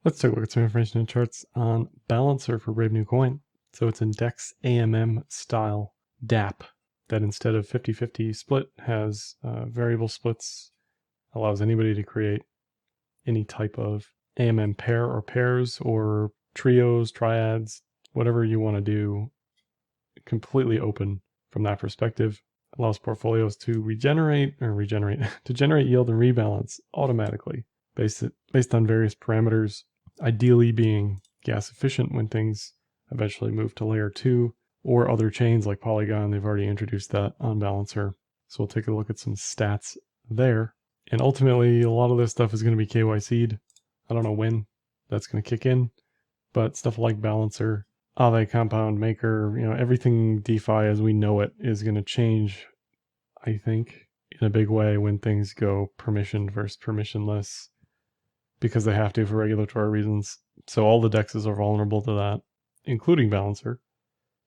Let's take a look at some information and charts on Balancer for Brave New Coin. So it's index AMM style DApp that instead of 50-50 split has variable splits, allows anybody to create any type of AMM pair or pairs or trios, triads, whatever you want to do, completely open from that perspective. Allows portfolios to to generate yield and rebalance automatically based on various parameters, ideally being gas efficient when things eventually move to layer 2 or other chains like Polygon. They've already introduced that on Balancer. So we'll take a look at some stats there. And ultimately, a lot of this stuff is going to be KYC'd. I don't know when that's going to kick in, but stuff like Balancer, Aave Compound Maker, everything DeFi as we know it is going to change, I think, in a big way when things go permissioned versus permissionless, because they have to for regulatory reasons. So all the dexes are vulnerable to that, including Balancer.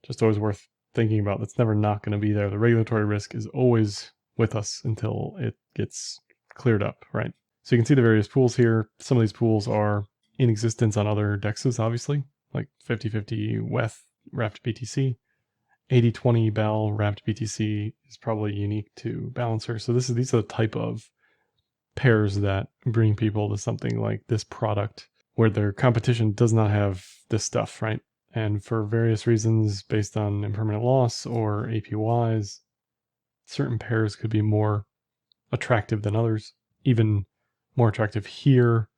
Just always worth thinking about. That's never not going to be there. The regulatory risk is always with us until it gets cleared up, right? So you can see the various pools here. Some of these pools are in existence on other dexes, obviously, like 50-50 WETH wrapped BTC. 80-20 BAL wrapped BTC is probably unique to Balancer. So these are the type of pairs that bring people to something like this product where their competition does not have this stuff, right? And for various reasons based on impermanent loss or APYs, certain pairs could be more attractive than others, even more attractive here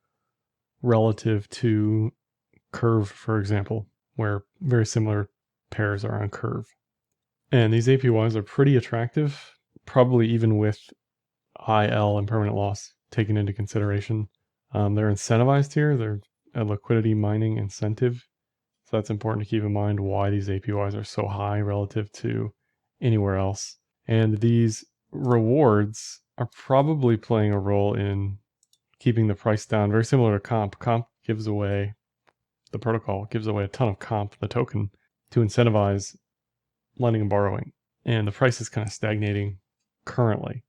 relative to Curve, for example, where very similar pairs are on Curve. And these APYs are pretty attractive, probably even with IL, impermanent loss, taken into consideration. They're incentivized here. They're a liquidity mining incentive. So that's important to keep in mind why these APYs are so high relative to anywhere else. And these rewards are probably playing a role in keeping the price down, very similar to comp. Comp gives away, the protocol gives away a ton of comp, the token, to incentivize lending and borrowing. And the price is kind of stagnating currently.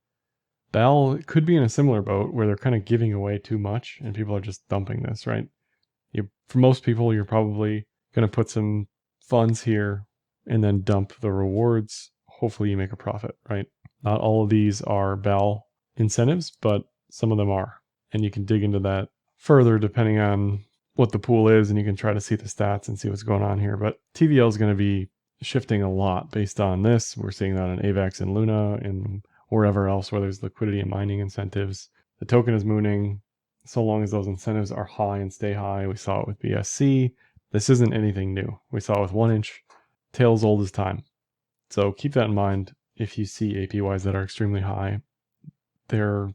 BAL could be in a similar boat where they're kind of giving away too much and people are just dumping this, right? For most people, you're probably going to put some funds here and then dump the rewards. Hopefully you make a profit, right? Not all of these are BAL incentives, but some of them are. And you can dig into that further depending on what the pool is, and you can try to see the stats and see what's going on here. But TVL is going to be shifting a lot based on this. We're seeing that on AVAX and Luna and wherever else where there's liquidity and mining incentives. The token is mooning so long as those incentives are high and stay high. We saw it with BSC. This isn't anything new. We saw it with 1inch. Tail's old as time. So keep that in mind. If you see APYs that are extremely high, they're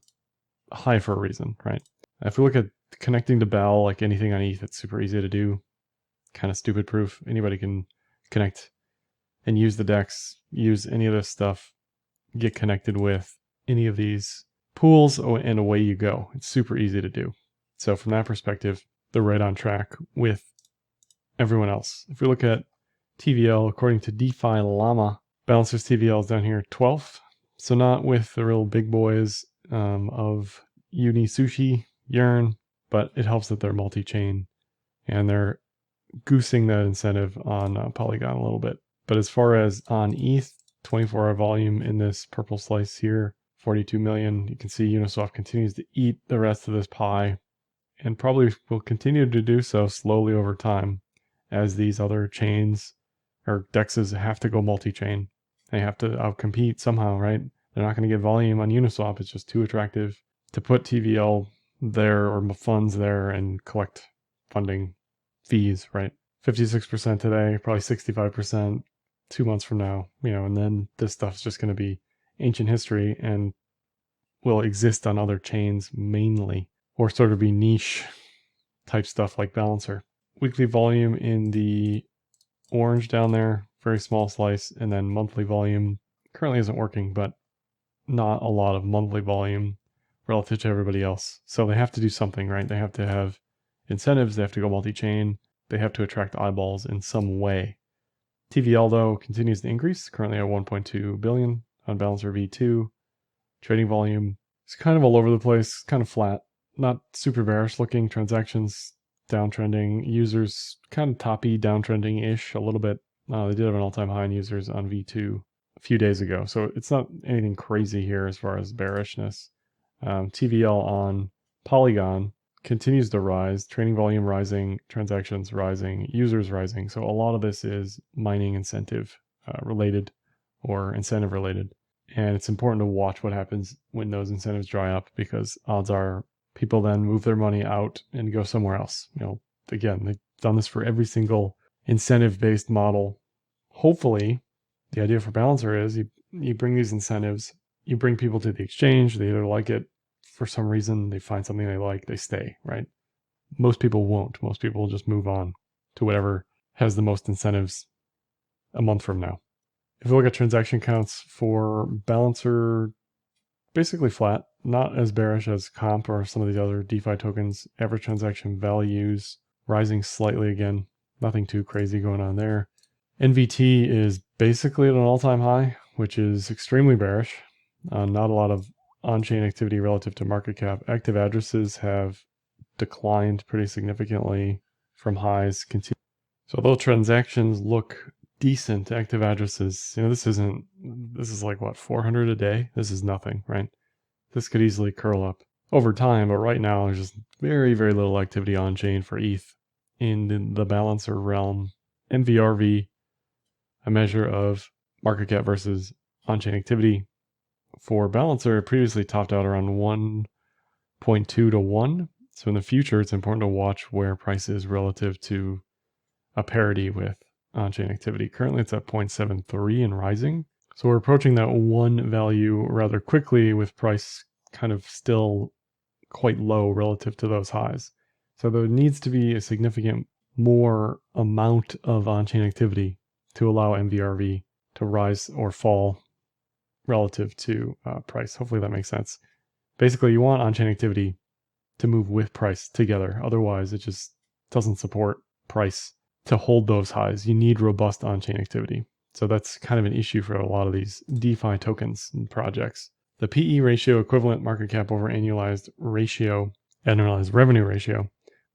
high for a reason, right? If we look at connecting to BAL, like anything on ETH, it's super easy to do. Kind of stupid proof. Anybody can connect and use the DEX, use any of this stuff, get connected with any of these pools, and away you go. It's super easy to do. So from that perspective, they're right on track with everyone else. If we look at TVL, according to DeFi Llama, Balancer's TVL is down here 12th. So not with the real big boys of Uni, Sushi, Yearn, but it helps that they're multi-chain and they're goosing that incentive on Polygon a little bit. But as far as on ETH, 24-hour volume in this purple slice here, 42 million. You can see Uniswap continues to eat the rest of this pie and probably will continue to do so slowly over time as these other chains or dexes have to go multi-chain. They have to outcompete somehow, right? They're not going to get volume on Uniswap. It's just too attractive to put TVL there or funds there and collect funding fees, right? 56% today, probably 65% 2 months from now, and then this stuff's just going to be ancient history and will exist on other chains mainly, or sort of be niche type stuff like Balancer. Weekly volume in the orange down there, very small slice, and then monthly volume currently isn't working, but not a lot of monthly volume relative to everybody else. So they have to do something, right? They have to have incentives, they have to go multi-chain, they have to attract eyeballs in some way. TVL, though, continues to increase, currently at 1.2 billion on Balancer V2. Trading volume is kind of all over the place, kind of flat, not super bearish looking. Transactions downtrending. Users kind of toppy, downtrending-ish a little bit. They did have an all-time high in users on V2 a few days ago, so it's not anything crazy here as far as bearishness. TVL on Polygon continues to rise, trading volume rising, transactions rising, users rising. So a lot of this is mining incentive related or incentive related. And it's important to watch what happens when those incentives dry up, because odds are people then move their money out and go somewhere else. Again, they've done this for every single incentive-based model. Hopefully, the idea for Balancer is you bring these incentives, you bring people to the exchange, they either like it for some reason, they find something they like, they stay, right? Most people won't. Most people will just move on to whatever has the most incentives a month from now. If you look at transaction counts for Balancer, basically flat, not as bearish as Comp or some of these other DeFi tokens. Average transaction values rising slightly again. Nothing too crazy going on there. NVT is basically at an all-time high, which is extremely bearish. Not a lot of on-chain activity relative to market cap. Active addresses have declined pretty significantly from highs. So although transactions look decent, active addresses, this is like what, 400 a day? This is nothing, right? This could easily curl up over time, but right now there's just very, very little activity on chain for ETH in the Balancer realm. MVRV, a measure of market cap versus on-chain activity for Balancer, previously topped out around 1.2 to 1. So in the future, it's important to watch where price is relative to a parity with on-chain activity. Currently, it's at 0.73 and rising. So we're approaching that 1 value rather quickly, with price kind of still quite low relative to those highs. So there needs to be a significant more amount of on-chain activity to allow MVRV to rise or fall relative to price. Hopefully that makes sense. Basically, you want on-chain activity to move with price together. Otherwise, it just doesn't support price to hold those highs. You need robust on-chain activity. So that's kind of an issue for a lot of these DeFi tokens and projects. The PE ratio, equivalent market cap over annualized ratio, annualized revenue ratio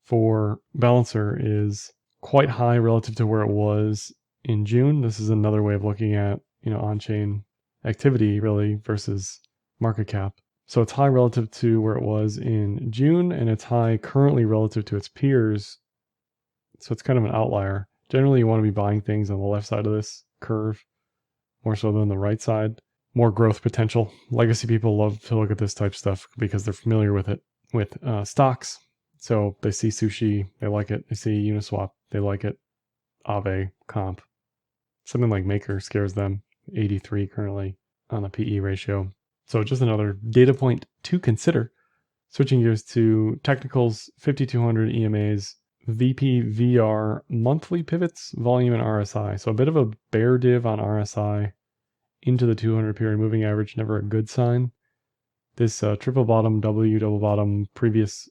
for Balancer, is quite high relative to where it was in June. This is another way of looking at, on-chain activity really versus market cap. So it's high relative to where it was in June, and it's high currently relative to its peers. So it's kind of an outlier. Generally, you want to be buying things on the left side of this curve more so than the right side. More growth potential. Legacy people love to look at this type of stuff because they're familiar with it with stocks. So they see Sushi, they like it. They see Uniswap, they like it. Aave, Comp. Something like Maker scares them. 83 currently on a PE ratio. So just another data point to consider. Switching gears to technicals, 5200 EMAs, VPVR monthly pivots, volume, and RSI. So a bit of a bear div on RSI into the 200 period moving average, never a good sign. This triple bottom, W double bottom, previous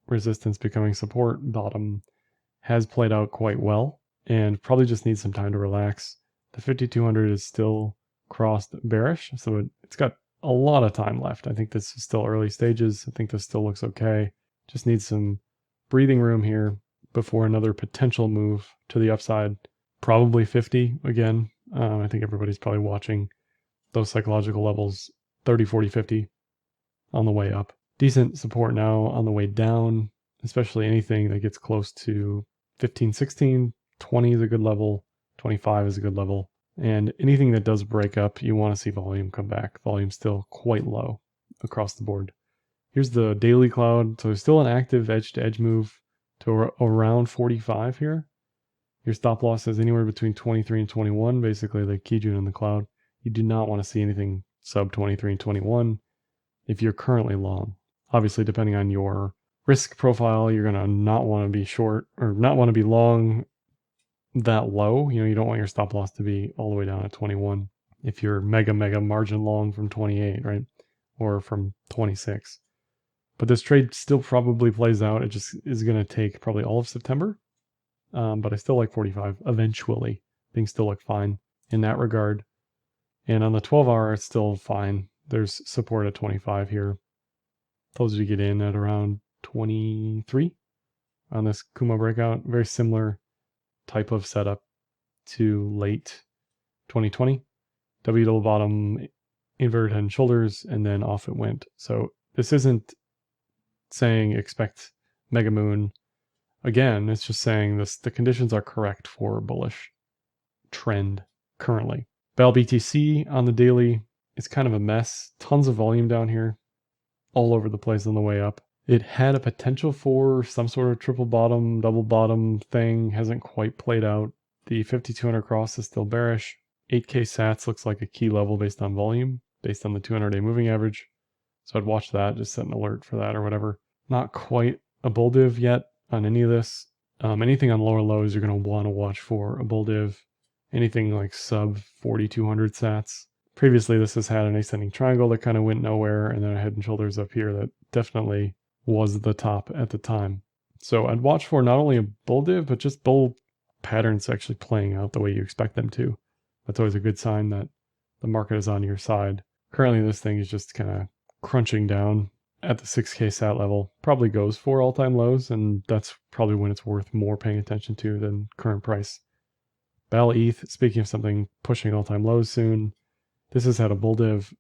resistance becoming support bottom has played out quite well and probably just needs some time to relax. The 5200 is still crossed bearish, so it's got a lot of time left. I think this is still early stages. I think this still looks okay. Just needs some breathing room here before another potential move to the upside. Probably 50 again. I think everybody's probably watching those psychological levels, 30, 40, 50 on the way up. Decent support now on the way down, especially anything that gets close to 15, 16, 20 is a good level, 25 is a good level. And anything that does break up, you want to see volume come back. Volume's still quite low across the board. Here's the daily cloud. So there's still an active edge-to-edge move to around 45 here. Your stop loss is anywhere between 23 and 21, basically the Kijun in the cloud. You do not want to see anything sub 23 and 21 if you're currently long. Obviously, depending on your risk profile, you're going to not want to be short or not want to be long that low. You don't want your stop loss to be all the way down at 21 if you're mega margin long from 28, right? Or from 26. But this trade still probably plays out. It just is going to take probably all of September. But I still like 45 eventually. Things still look fine in that regard. And on the 12-hour, it's still fine. There's support at 25 here. Told you to get in at around 23 on this Kumo breakout. Very similar type of setup to late 2020. W double bottom, inverted head and shoulders, and then off it went. So this isn't saying expect mega moon again. It's just saying the conditions are correct for a bullish trend currently. ETH-BTC on the daily is kind of a mess. Tons of volume down here, all over the place on the way up. It had a potential for some sort of triple bottom, double bottom thing. Hasn't quite played out. The 5200 cross is still bearish. 8K sats looks like a key level based on volume, based on the 200-day moving average. So I'd watch that, just set an alert for that or whatever. Not quite a bull div yet on any of this. Anything on lower lows, you're going to want to watch for a bull div. Anything like sub 4200 sats. Previously, this has had an ascending triangle that kind of went nowhere, and then a head and shoulders up here that definitely was the top at the time. So I'd watch for not only a bull div, but just bull patterns actually playing out the way you expect them to. That's always a good sign that the market is on your side. Currently, this thing is just kind of crunching down at the 6K sat level. Probably goes for all-time lows, and that's probably when it's worth more paying attention to than current price. ETH, speaking of something pushing all-time lows soon, this has had a bull div,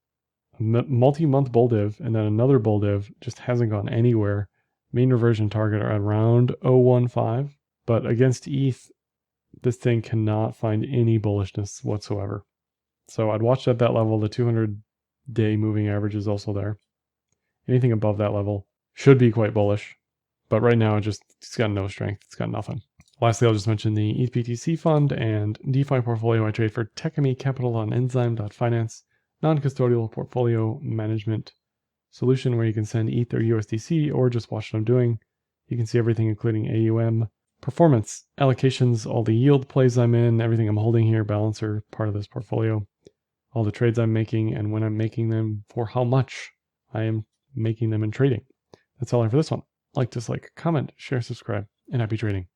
multi-month bull div, and then another bull div, just hasn't gone anywhere. Mean reversion target are around 0.15, but against ETH, this thing cannot find any bullishness whatsoever. So I'd watch at that level. The 200-day moving average is also there. Anything above that level should be quite bullish, but right now it's got no strength. It's got nothing. Lastly, I'll just mention the ETH-BTC fund and DeFi portfolio I trade for Techemy Capital on Enzyme.finance, non-custodial portfolio management solution where you can send ETH or USDC or just watch what I'm doing. You can see everything including AUM, performance, allocations, all the yield plays I'm in, everything I'm holding here, balancer, part of this portfolio, all the trades I'm making and when I'm making them, for how much I am making them and trading. That's all I have for this one. Like, dislike, comment, share, subscribe, and happy trading.